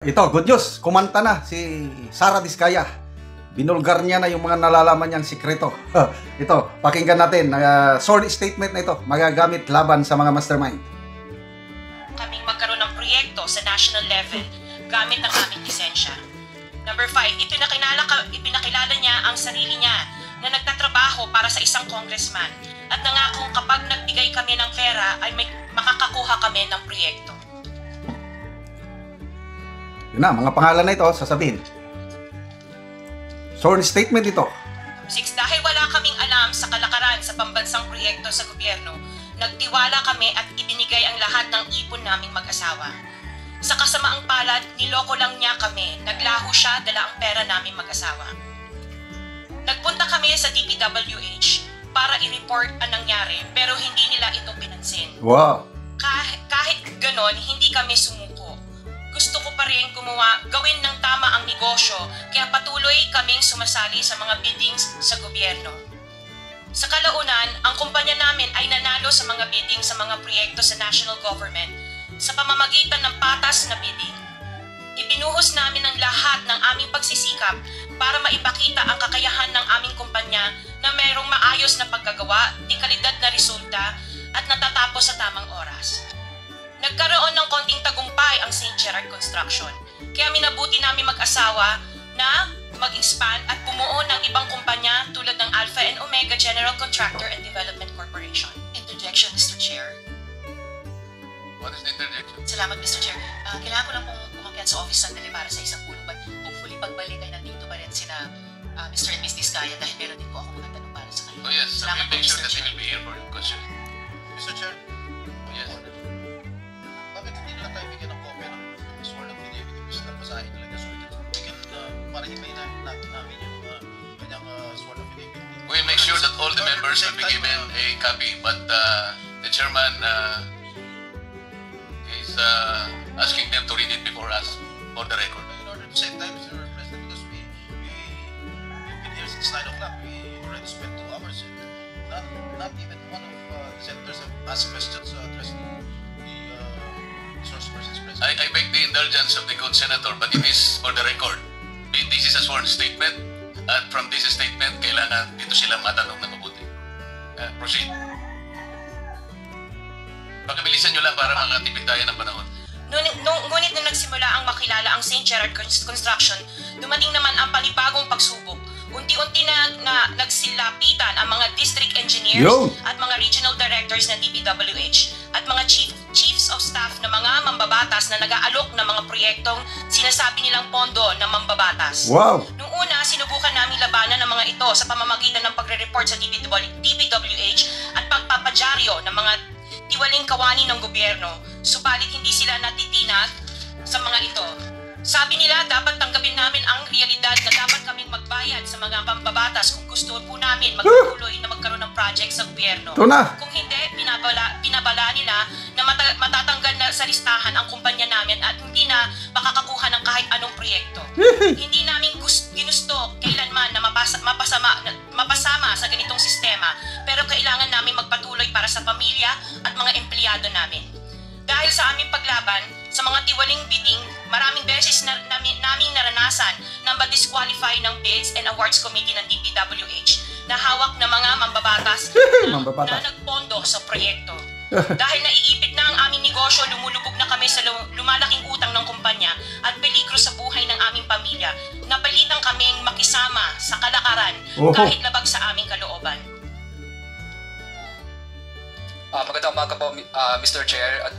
Ito, good news. Kumanta na si Sara Diskaya. Binulgar niya na yung mga nalalaman niyang sikreto. Ito, pakinggan natin. Short statement na ito. Magagamit laban sa mga mastermind. Kaming magkaroon ng proyekto sa national level gamit ang aming lisensya. Number 5, ipinakilala niya ang sarili niya na nagtatrabaho para sa isang congressman at nangakong kapag nagbigay kami ng pera ay makakakuha kami ng proyekto. Yun na, mga pangalan na ito, sasabihin. Short statement ito. 6, dahil wala kaming alam sa kalakaran sa pambansang proyekto sa gobyerno, nagtiwala kami at ibinigay ang lahat ng ipon naming mag-asawa. Sa kasamaang palad, niloko lang niya kami. Naglaho siya, dala ang pera naming mag-asawa. Nagpunta kami sa DPWH para i-report ang nangyari pero hindi nila ito pinansin. Wow. Kahit ganon, hindi kami sumuko. Gusto ko pa rin gawin ng tama ang negosyo kaya patuloy kaming sumasali sa mga biddings sa gobyerno. Sa kalaunan, ang kumpanya namin ay nanalo sa mga bidding sa mga proyekto sa national government sa pamamagitan ng patas na bidding. Ibinuhos namin ang lahat ng aming pagsisikap para maipakita ang kakayahan ng aming kumpanya na mayroong maayos na paggagawa, di kalidad na resulta at natatapos sa tamang oras. Nagkaroon ng konting tagumpay ang St. Gerard Construction, kaya minabuti namin mag-asawa na mag-expand at bumuo ng ibang kumpanya tulad ng Alpha and Omega General Contractor and Development Corporation. Interjection, Mr. Chair. What is the interjection? Salamat, Mr. Chair. Kailangan ko lang pong umakyat sa office sandali para sa isang pulo, but hopefully pagbalik ay nandito pa rin sina Mr. and Ms. Diskaya dahil meron din po ako mga tanong para sa kanila. Oh yes, Salamat we'll make po, sure Mr. that they Chair. will be here for your question. Mr. Chair, Yes. bakit hindi nila tayo bigyan ng kopya ng sworn affidavit imbis na basahin nila niya so we can para himayin namin yung kanyang sworn affidavit. We'll make sure that all the members will be given a copy, but the chairman is asking them to read it before us for the record. In order to save time, Mr. President, because we've been here since 9 o'clock. We already spent 2 hours. Not even one of the senators have asked questions addressed to the resource persons present. I beg the indulgence of the good senator, but it is for the record. This is a sworn statement, at from this statement, kailangan dito sila matanong na mabuti. Proceed. Pakibilisan nyo lang para makatipid tayo ng panahon. Ngunit nung nagsimula ang makilala ang St. Gerard Construction, dumating naman ang panibagong pagsubok. Unti-unti na nagsilapitan ang mga district engineers at mga regional directors ng DPWH at mga chiefs of staff na mga mambabatas na nag-aalok ng mga proyektong sinasabi nilang pondo ng mambabatas. Wow. Nung una, sinubukan namin labanan ng mga ito sa pamamagitan ng pagre-report sa DPWH at pagpapadyaryo ng mga tiwaling kawani ng gobyerno, subalit hindi sila natitinag sa mga ito. Sabi nila, dapat tanggapin namin ang realidad na dapat kaming magbayad sa mga pambabatas kung gusto po namin magpatuloy na magkaroon ng project sa gobyerno. Ito na. Kung hindi, pinabala nila na matatanggal na sa listahan ang kumpanya namin at hindi na makakakuha ng kahit anong proyekto. Hindi namin ginusto kailanman na mapasama sa ganitong sistema, pero kailangan namin magpatuloy para sa pamilya at mga empleyado namin. Dahil sa aming paglaban sa mga tiwaling bidding, maraming beses naming naranasan na ma-disqualify ng Bids and Awards Committee ng DPWH na hawak ng mga mambabatas na nagpondo sa proyekto. Dahil naiipit na ang aming negosyo, lumulubog na kami sa lumalaking utang ng kumpanya at peligro sa buhay ng aming pamilya. Napalitan kaming makisama sa kalakaran kahit labag sa aming kalooban. Magandang umaga po, Mr. Chair at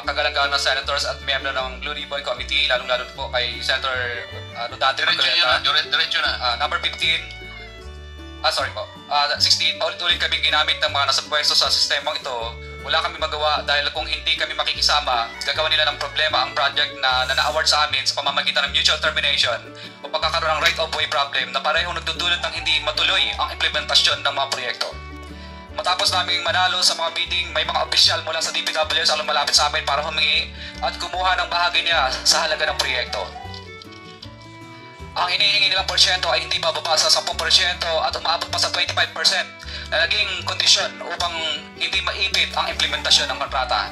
kagalang-galang ng senators at miyembro ng Blue Ribbon Committee, lalong-lalo po kay Senator Rodante Marcoleta. Diretso na. Number 15, 16, paulit-ulit kami ginamit ng mga nasa pwesto sa sistemang ito. Wala kami magawa dahil kung hindi kami makikisama, gagawa nila ng problema ang project na na-award sa amin sa pamamagitan ng mutual termination o pagkakaroon ng right-of-way problem na parehong nagdudulot ng hindi matuloy ang implementasyon ng mga proyekto. Matapos naming manalo sa mga bidding, may mga opisyal mula sa DPWH ang lumalapit sa amin para humingi at kumuha ng bahagi niya sa halaga ng proyekto. Ang hinihingi nilang porsyento ay hindi bababa sa 10% at umabot pa sa 25% na naging kondisyon upang hindi maipit ang implementasyon ng kontrata.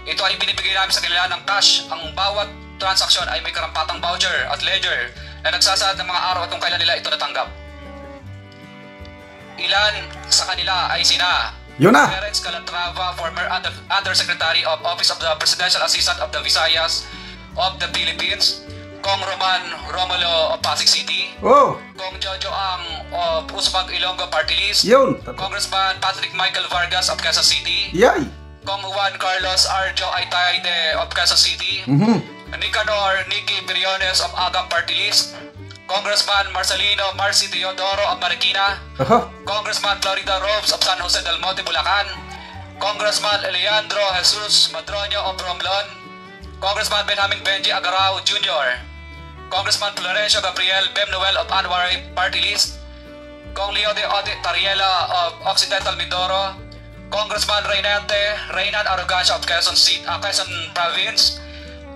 Ito ay binibigay namin sa kanila ng cash ang bawat transaksyon ay may karampatang voucher at ledger na nagsasaad ng mga araw at kung kailan nila ito natanggap. Ilan sa kanila ay sina Yun na. Terence Calatrava, former Undersecretary of Office of the Presidential Assistant of the Visayas of the Philippines, Kong Roman Romulo of Pasig City, Oh, Kong Jojo Ang of Usbag Ilonggo Party List, yun. Congressman Patrick Michael Vargas of Quezon City, Yay. Kong Juan Carlos Arjo Aitayde of Quezon City, Nicanor Nicky Briones of Agam Party List, Congressman Marcelino Marcy Teodoro of Marikina, Aha. Congressman Florida Robes of San Jose del Monte, Bulacan, Congressman Eleandro Jesus Madroño of Romblon, Congressman Benjamin Benji Agarao Jr., Congressman Florencio Gabriel Bemnoel of Anwaray Party List, Kong Leo de Ode Tariela of Occidental Mindoro, Congressman Reynan Arrogancia of Quezon Province,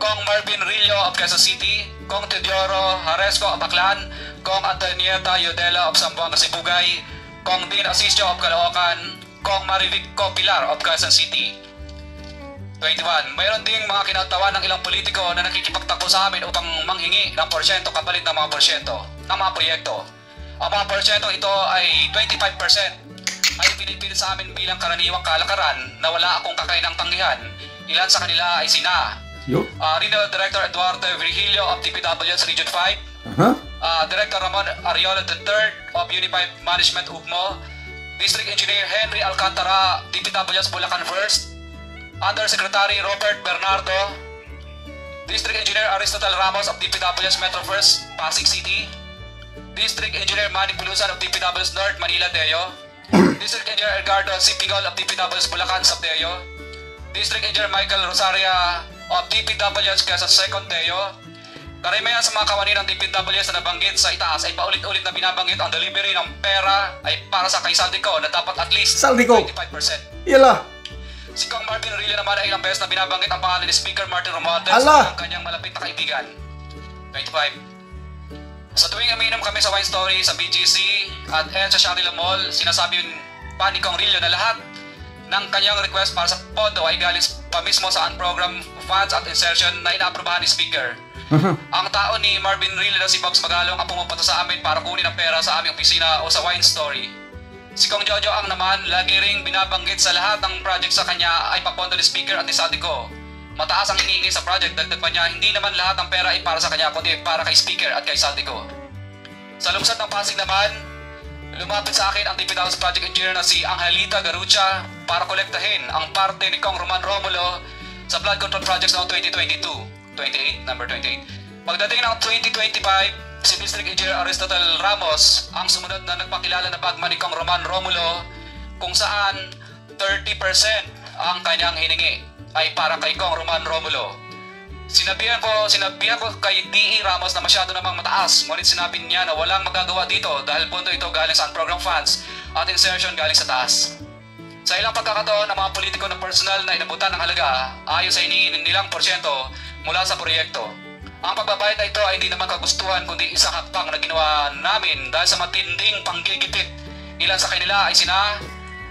Kong Marvin Rillo of Quezon City, Kong Teodoro Haresco of Baclan, Kong Antonieta Yodela of Zamboanga Sibugay, Kong Dean Asisio of Caloocan, Kong Marivic Pilar of Quezon City. 21. Mayroon ding mga kinatawan ng ilang politiko na nakikipagtakbo sa amin upang manghingi ng porsyento kapalit ng mga proyekto. Ang mga porsyento ito ay 25% ay pinipilit sa amin bilang karaniwang kalakaran na wala akong kakainang tanggihan. Ilan sa kanila ay sina Yo. Regional Director Eduardo Virgilio of DPWH Region 5, Aha. Director Ramon Ariola III of Unified Management UGMO, District Engineer Henry Alcantara, DPWH Bulacan 1st, Undersecretary Robert Bernardo, District Engineer Aristotle Ramos of DPWH Metro 1st, Pasig City, District Engineer Manny Pulusan of DPWH North, Manila Deo, District Engineer Edgardo Sipigol of DPWH Bulacan Sabdeo, District Engineer Michael Rosaria of DPWH Quezon 2nd Deo. Karamihan sa mga kawani ng DPWH na nabanggit sa itaas ay paulit-ulit na binabanggit ang delivery ng pera ay para sa kay Saldico na dapat at least Saldico. 25%. Yala. Si Kong Marvin Rillo naman ay ilang beses na binabanggit ang pangalan ni Speaker Martin Romualdez Ala! ang kanyang malapit na kaibigan. 25. Sa tuwing umiinom kami sa Wine Story sa BGC at sa Shangri-La Mall, sinasabi pa ni Kong Rillo na lahat ng kanyang request para sa pondo ay galing pa mismo sa unprogram funds at insertion na inaaprobahan ni Speaker. Ang tao ni Marvin Rillo na si Box Magalong ang pumupunta sa amin para kunin ang pera sa aming opisina o sa Wine Story. Si Kong Jojo Ang naman lagi ring binabanggit sa lahat ng project sa kanya ay papondo ni Speaker at ni Saldico. Mataas ang hinihingi sa project, dagdag pa niya, hindi naman lahat ng pera ay para sa kanya kundi para kay Speaker at kay Saldico. Sa lungsod ng Pasig naman, lumapit sa akin ang DPWH Project Engineer na si Angelita Garucha para kolektahin ang parte ni Kong Roman Romulo sa flood control projects noong 28, number 28. Pagdating ng 2025, si District Engineer Aristotle Ramos ang sumunod na nagpakilala na bagman ni Kong Roman Romulo kung saan 30% ang kanyang hiningi ay para kay Kong Roman Romulo. Sinabihan ko kay D.E. Ramos na masyado namang mataas, ngunit sinabi niya na walang magagawa dito dahil pondo ito galing sa program funds at insertion galing sa taas. Sa ilang pagkakataon ng mga politiko na personal na inabutan ng halaga ayon sa hinihingi nilang porsyento mula sa proyekto. Ang pagbabayad na ito ay hindi naman kagustuhan kundi isang hakbang na ginawa namin dahil sa matinding panggigipit. Ilan sa kanila ay sina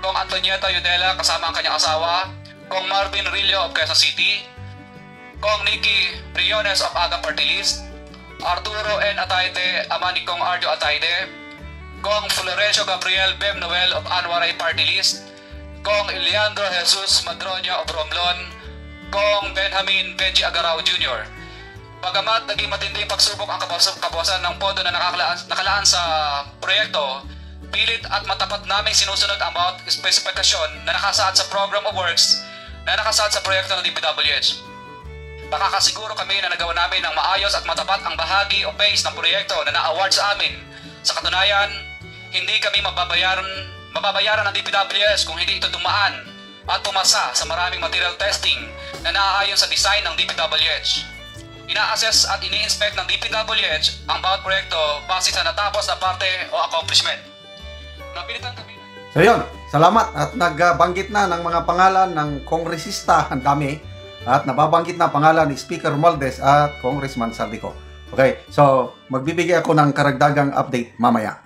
Kong Antonieta Yodela kasama ang kanyang asawa, Kong Marvin Rillo of Quezon City, Kong Nicky Briones of Agam Party List, Arturo N. Atayde, ama ni Kong Arjo Atayde, Kong Florencio Gabriel Bemnoel of Anwaray Party List, Kong Eleandro Jesus Madroño of Romblon, Kong Benjamin Benji Agarao Jr. Bagamat naging matinding pagsubok ang kabawasan ng pondo na nakalaan sa proyekto, pilit at matapat naming sinusunod ang bawat spesifikasyon na nakasaad sa Program of Works na nakasaad sa proyekto ng DPWH. Makakasiguro kami na nagawa namin ng maayos at matapat ang bahagi o phase ng proyekto na na-award sa amin. Sa katunayan, hindi kami mababayaran ng DPWH kung hindi ito dumaan at pumasa sa maraming material testing na naaayon sa design ng DPWH. Ina-assess at ini-inspect ng DPWH ang bawat proyekto base sa natapos na parte o accomplishment. Napilitan kami. So yun, salamat at nagbanggit na ng mga pangalan ng kongresista, ang dami, at nababanggit na pangalan ni Speaker Romualdez at Congressman Saldico. Okay, so magbibigay ako ng karagdagang update mamaya.